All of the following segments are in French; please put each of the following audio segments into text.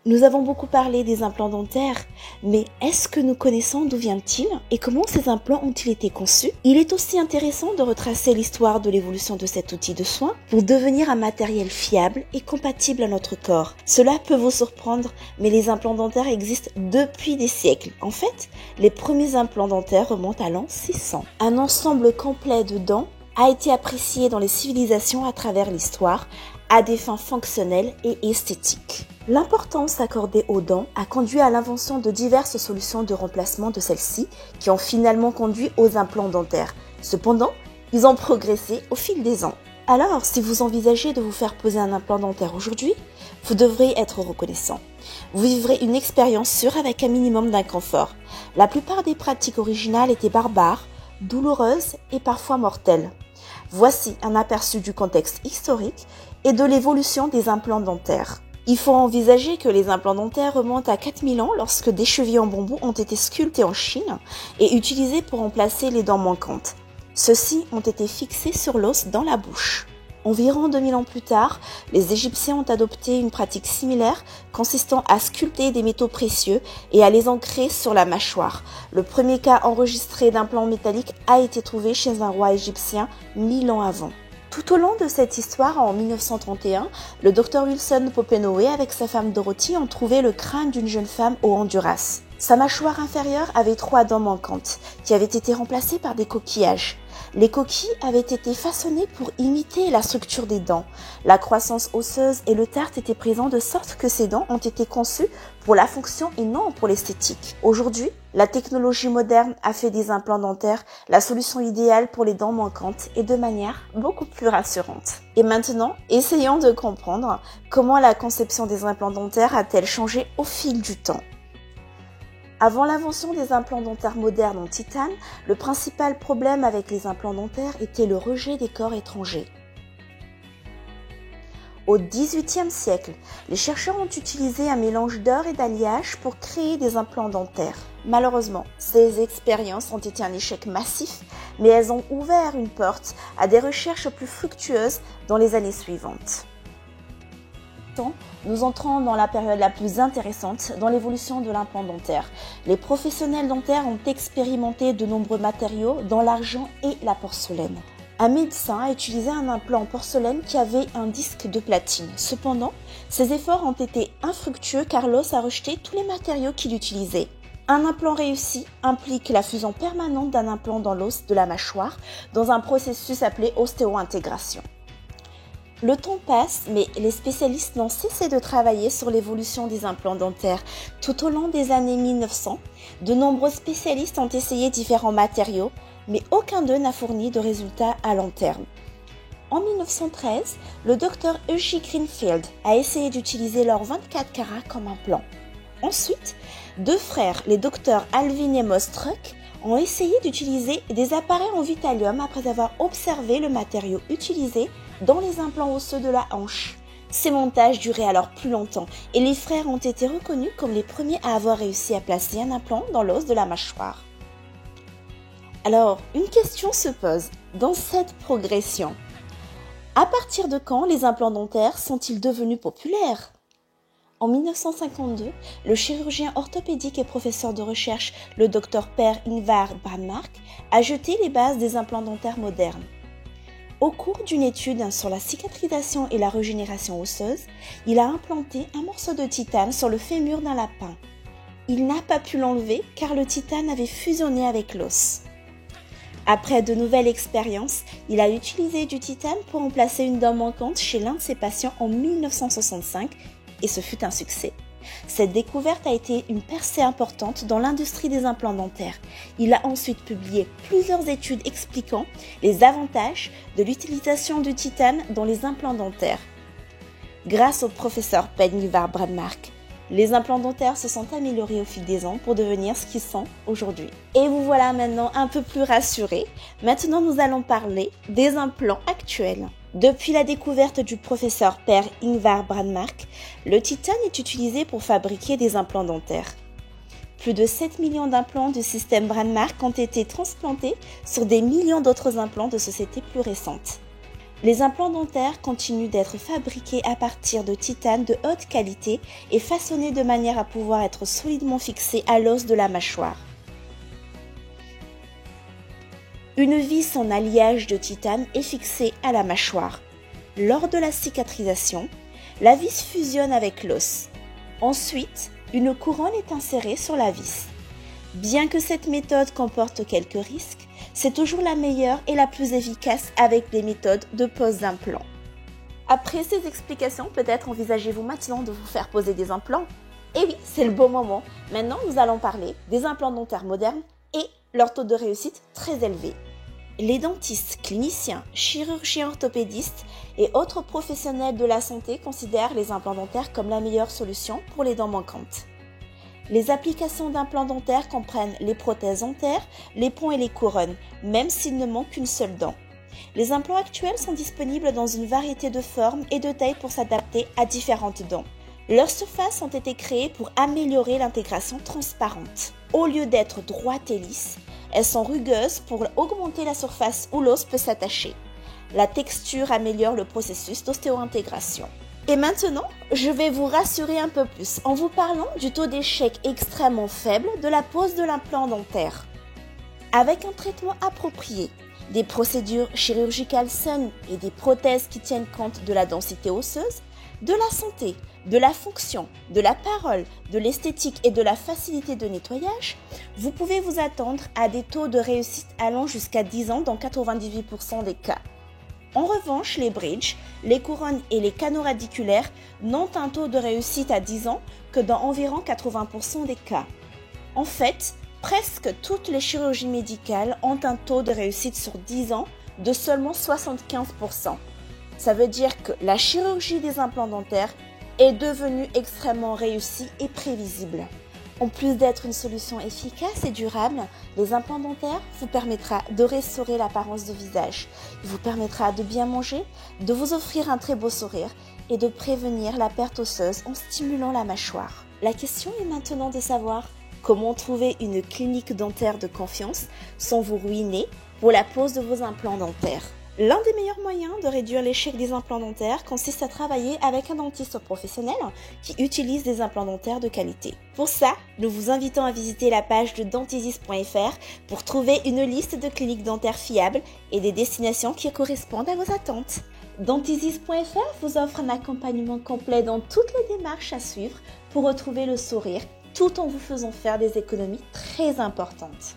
Nous avons beaucoup parlé des implants dentaires, mais est-ce que nous connaissons d'où viennent-ils et comment ces implants ont-ils été conçus? Il est aussi intéressant de retracer l'histoire de l'évolution de cet outil de soin pour devenir un matériel fiable et compatible à notre corps. Cela peut vous surprendre, mais les implants dentaires existent depuis des siècles. En fait, les premiers implants dentaires remontent à l'an 600. Un ensemble complet de dents a été apprécié dans les civilisations à travers l'histoire à des fins fonctionnelles et esthétiques. L'importance accordée aux dents a conduit à l'invention de diverses solutions de remplacement de celles-ci qui ont finalement conduit aux implants dentaires. Cependant, ils ont progressé au fil des ans. Alors, si vous envisagez de vous faire poser un implant dentaire aujourd'hui, vous devrez être reconnaissant. Vous vivrez une expérience sûre avec un minimum d'inconfort. La plupart des pratiques originales étaient barbares, douloureuses et parfois mortelles. Voici un aperçu du contexte historique et de l'évolution des implants dentaires. Il faut envisager que les implants dentaires remontent à 4000 ans lorsque des chevilles en bambou ont été sculptées en Chine et utilisées pour remplacer les dents manquantes. Ceux-ci ont été fixés sur l'os dans la bouche. Environ 2000 ans plus tard, les Égyptiens ont adopté une pratique similaire consistant à sculpter des métaux précieux et à les ancrer sur la mâchoire. Le premier cas enregistré d'implant métallique a été trouvé chez un roi égyptien 1000 ans avant. Tout au long de cette histoire, en 1931, le Dr Wilson Popenoe avec sa femme Dorothy ont trouvé le crâne d'une jeune femme au Honduras. Sa mâchoire inférieure avait 3 dents manquantes qui avaient été remplacées par des coquillages. Les coquilles avaient été façonnées pour imiter la structure des dents. La croissance osseuse et le tartre étaient présents de sorte que ces dents ont été conçues pour la fonction et non pour l'esthétique. Aujourd'hui, la technologie moderne a fait des implants dentaires la solution idéale pour les dents manquantes et de manière beaucoup plus rassurante. Et maintenant, essayons de comprendre comment la conception des implants dentaires a-t-elle changé au fil du temps. Avant l'invention des implants dentaires modernes en titane, le principal problème avec les implants dentaires était le rejet des corps étrangers. Au XVIIIe siècle, les chercheurs ont utilisé un mélange d'or et d'alliage pour créer des implants dentaires. Malheureusement, ces expériences ont été un échec massif, mais elles ont ouvert une porte à des recherches plus fructueuses dans les années suivantes. Nous entrons dans la période la plus intéressante dans l'évolution de l'implant dentaire. Les professionnels dentaires ont expérimenté de nombreux matériaux dont l'argent et la porcelaine. Un médecin a utilisé un implant en porcelaine qui avait un disque de platine. Cependant, ses efforts ont été infructueux car l'os a rejeté tous les matériaux qu'il utilisait. Un implant réussi implique la fusion permanente d'un implant dans l'os de la mâchoire dans un processus appelé ostéo-intégration. Le temps passe, mais les spécialistes n'ont cessé de travailler sur l'évolution des implants dentaires. Tout au long des années 1900, de nombreux spécialistes ont essayé différents matériaux, mais aucun d'eux n'a fourni de résultats à long terme. En 1913, le docteur Eugie Greenfield a essayé d'utiliser l'or 24 carats comme implant. Ensuite, 2 frères, les docteurs Alvin et Moss Truck, ont essayé d'utiliser des appareils en vitalium après avoir observé le matériau utilisé dans les implants osseux de la hanche. Ces montages duraient alors plus longtemps et les frères ont été reconnus comme les premiers à avoir réussi à placer un implant dans l'os de la mâchoire. Alors, une question se pose dans cette progression. À partir de quand les implants dentaires sont-ils devenus populaires ? En 1952, le chirurgien orthopédique et professeur de recherche, le Dr Per Ingvar Brånemark, a jeté les bases des implants dentaires modernes. Au cours d'une étude sur la cicatrisation et la régénération osseuse, il a implanté un morceau de titane sur le fémur d'un lapin. Il n'a pas pu l'enlever car le titane avait fusionné avec l'os. Après de nouvelles expériences, il a utilisé du titane pour remplacer une dent manquante chez l'un de ses patients en 1965 et ce fut un succès. Cette découverte a été une percée importante dans l'industrie des implants dentaires. Il a ensuite publié plusieurs études expliquant les avantages de l'utilisation du titane dans les implants dentaires. Grâce au professeur Per Ingvar Brånemark, les implants dentaires se sont améliorés au fil des ans pour devenir ce qu'ils sont aujourd'hui. Et vous voilà maintenant un peu plus rassurés. Maintenant, nous allons parler des implants actuels. Depuis la découverte du professeur Per Ingvar Brånemark, le titane est utilisé pour fabriquer des implants dentaires. Plus de 7 millions d'implants du système Brånemark ont été transplantés sur des millions d'autres implants de sociétés plus récentes. Les implants dentaires continuent d'être fabriqués à partir de titane de haute qualité et façonnés de manière à pouvoir être solidement fixés à l'os de la mâchoire. Une vis en alliage de titane est fixée à la mâchoire. Lors de la cicatrisation, la vis fusionne avec l'os. Ensuite, une couronne est insérée sur la vis. Bien que cette méthode comporte quelques risques, c'est toujours la meilleure et la plus efficace avec les méthodes de pose d'implants. Après ces explications, peut-être envisagez-vous maintenant de vous faire poser des implants? Eh oui, c'est le bon moment. Maintenant, nous allons parler des implants dentaires modernes et leur taux de réussite très élevé. Les dentistes, cliniciens, chirurgiens orthopédistes et autres professionnels de la santé considèrent les implants dentaires comme la meilleure solution pour les dents manquantes. Les applications d'implants dentaires comprennent les prothèses dentaires, les ponts et les couronnes, même s'il ne manque qu'une seule dent. Les implants actuels sont disponibles dans une variété de formes et de tailles pour s'adapter à différentes dents. Leurs surfaces ont été créées pour améliorer l'intégration transparente. Au lieu d'être droites et lisses, elles sont rugueuses pour augmenter la surface où l'os peut s'attacher. La texture améliore le processus d'ostéo-intégration. Et maintenant, je vais vous rassurer un peu plus en vous parlant du taux d'échec extrêmement faible de la pose de l'implant dentaire. Avec un traitement approprié, des procédures chirurgicales saines et des prothèses qui tiennent compte de la densité osseuse, de la santé, de la fonction, de la parole, de l'esthétique et de la facilité de nettoyage, vous pouvez vous attendre à des taux de réussite allant jusqu'à 10 ans dans 98% des cas. En revanche, les bridges, les couronnes et les canaux radiculaires n'ont un taux de réussite à 10 ans que dans environ 80% des cas. En fait, presque toutes les chirurgies médicales ont un taux de réussite sur 10 ans de seulement 75%. Ça veut dire que la chirurgie des implants dentaires est devenue extrêmement réussie et prévisible. En plus d'être une solution efficace et durable, les implants dentaires vous permettra de restaurer l'apparence du visage. Il vous permettra de bien manger, de vous offrir un très beau sourire et de prévenir la perte osseuse en stimulant la mâchoire. La question est maintenant de savoir comment trouver une clinique dentaire de confiance sans vous ruiner pour la pose de vos implants dentaires. L'un des meilleurs moyens de réduire l'échec des implants dentaires consiste à travailler avec un dentiste professionnel qui utilise des implants dentaires de qualité. Pour ça, nous vous invitons à visiter la page de dentisis.fr pour trouver une liste de cliniques dentaires fiables et des destinations qui correspondent à vos attentes. Dentisis.fr vous offre un accompagnement complet dans toutes les démarches à suivre pour retrouver le sourire tout en vous faisant faire des économies très importantes.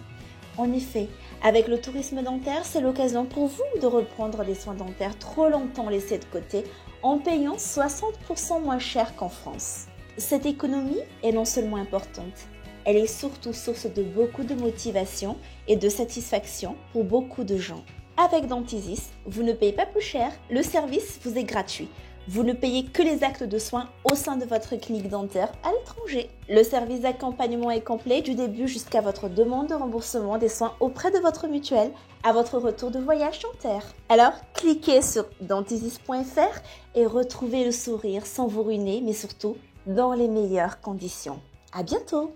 En effet, avec le tourisme dentaire, c'est l'occasion pour vous de reprendre des soins dentaires trop longtemps laissés de côté en payant 60% moins cher qu'en France. Cette économie est non seulement importante, elle est surtout source de beaucoup de motivation et de satisfaction pour beaucoup de gens. Avec Dentisis, vous ne payez pas plus cher, le service vous est gratuit. Vous ne payez que les actes de soins au sein de votre clinique dentaire à l'étranger. Le service d'accompagnement est complet du début jusqu'à votre demande de remboursement des soins auprès de votre mutuelle à votre retour de voyage dentaire. Alors, cliquez sur dentisis.fr et retrouvez le sourire sans vous ruiner, mais surtout dans les meilleures conditions. À bientôt!